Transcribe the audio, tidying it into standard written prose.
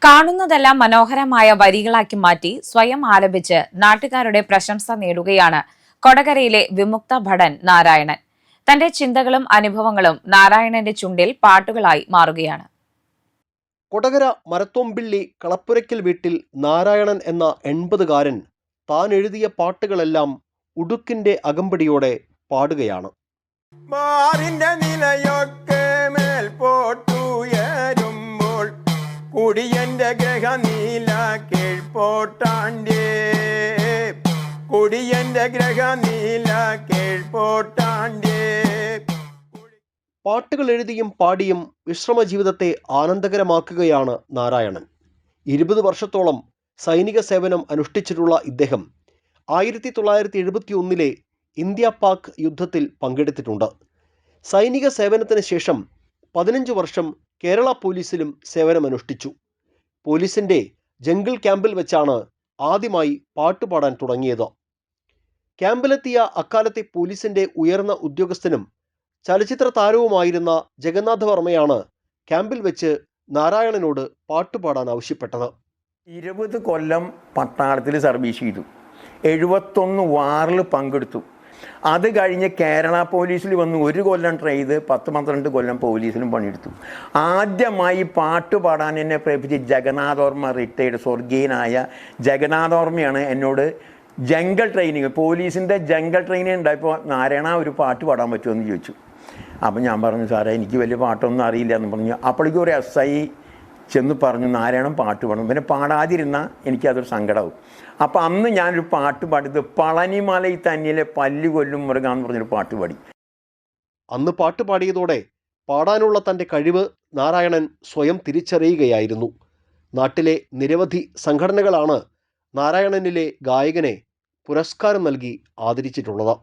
കാണുന്നതെല്ലാം മനോഹരമായ വരികളാക്കി മാറ്റി സ്വയം ആലപിച്ച് നാട്ടുകാരുടെ പ്രശംസ നേടുകയാണ് കൊടകരയിലെ വിമുക്ത ഭടൻ നാരായണൻ. തന്റെ ചിന്തകളും അനുഭവങ്ങളും നാരായണന്റെ ചുണ്ടിൽ പാട്ടുകളായി മാറുകയാണ്. കൊടകര മരത്തോമ്പിള്ളി കളപ്പുരയ്ക്കൽ വീട്ടിൽ നാരായണൻ എന്ന 80കാരൻ താൻ എഴുതിയ പാട്ടുകളെല്ലാം ഉടുക്കിന്റെ അകമ്പടിയോടെ പാടുകയാണ്. കുടിയന്റെ ഗ്രഹനീല കീഴ്പോട്ടാണ്ടേ കുടിയന്റെ ഗ്രഹനീല കീഴ്പോട്ടാണ്ടേ. പാട്ടുകൾ എഴുതിയും പാടിയും വിശ്രമ ജീവിതത്തെ ആനന്ദകരമാക്കുകയാണ് നാരായണൻ. 20 വർഷത്തോളം സൈനിക സേവനം അനുഷ്ഠിച്ചിട്ടുള്ള ഇദ്ദേഹം 1971 ഇന്ത്യ പാക് യുദ്ധത്തിൽ പങ്കെടുത്തിട്ടുണ്ട്. സൈനിക സേവനത്തിന് ശേഷം 15 വർഷം കേരള പോലീസിലും സേവനമനുഷ്ഠിച്ചു. പോലീസിന്റെ ജംഗിൾ ക്യാമ്പിൽ വെച്ചാണ് ആദ്യമായി പാട്ടുപാടാൻ തുടങ്ങിയത്. ക്യാമ്പിലെത്തിയ അക്കാലത്തെ പോലീസിന്റെ ഉയർന്ന ഉദ്യോഗസ്ഥനും ചലച്ചിത്ര താരവുമായിരുന്ന ജഗന്നാഥ വർമ്മയാണ് ക്യാമ്പിൽ വെച്ച് നാരായണനോട് പാട്ടുപാടാൻ ആവശ്യപ്പെട്ടത്. 20 കൊല്ലം പട്ടാളത്തിൽ സർവീസ് ചെയ്തു, 71 വാറിൽ പങ്കെടുത്തു. അത് കഴിഞ്ഞ് കേരള പോലീസിൽ വന്ന് 1 കൊല്ലം ട്രൈ ചെയ്ത് 10-12 കൊല്ലം പോലീസിലും പണിയെടുത്തു. ആദ്യമായി പാട്ട് പാടാൻ എന്നെ പ്രേരിപ്പിച്ച് ജഗന്നാഥോർമ്മ, റിട്ടയർഡ് സ്വർഗീയനായ ജഗന്നാഥോർമ്മയാണ് എന്നോട് ജംഗിൾ ട്രെയിനിങ്, പോലീസിൻ്റെ ജംഗിൾ ട്രെയിനിങ് ഉണ്ടായപ്പോൾ നാരായണ ഒരു പാട്ട് പാടാൻ പറ്റുമെന്ന് ചോദിച്ചു. അപ്പം ഞാൻ പറഞ്ഞു, സാറേ എനിക്ക് വലിയ പാട്ടൊന്നും അറിയില്ല എന്ന് പറഞ്ഞു. അപ്പോഴേക്കും ഒരു SI ചെന്ന് പറഞ്ഞു നാരായണൻ പാട്ട് പാടും. പിന്നെ പാടാതിരുന്നാൽ എനിക്കതൊരു സങ്കടമാവും. അപ്പോൾ അന്ന് ഞാനൊരു പാട്ട് പാടിയത് പളനിമലയിൽ തന്നെയിലെ പല്ലു കൊല്ലും മൃഗ എന്ന് പറഞ്ഞൊരു പാട്ട് പാടി. അന്ന് പാട്ട് പാടിയതോടെ പാടാനുള്ള തൻ്റെ കഴിവ് നാരായണൻ സ്വയം തിരിച്ചറിയുകയായിരുന്നു. നാട്ടിലെ നിരവധി സംഘടനകളാണ് നാരായണനിലെ ഗായകനെ പുരസ്കാരം നൽകി ആദരിച്ചിട്ടുള്ളത്.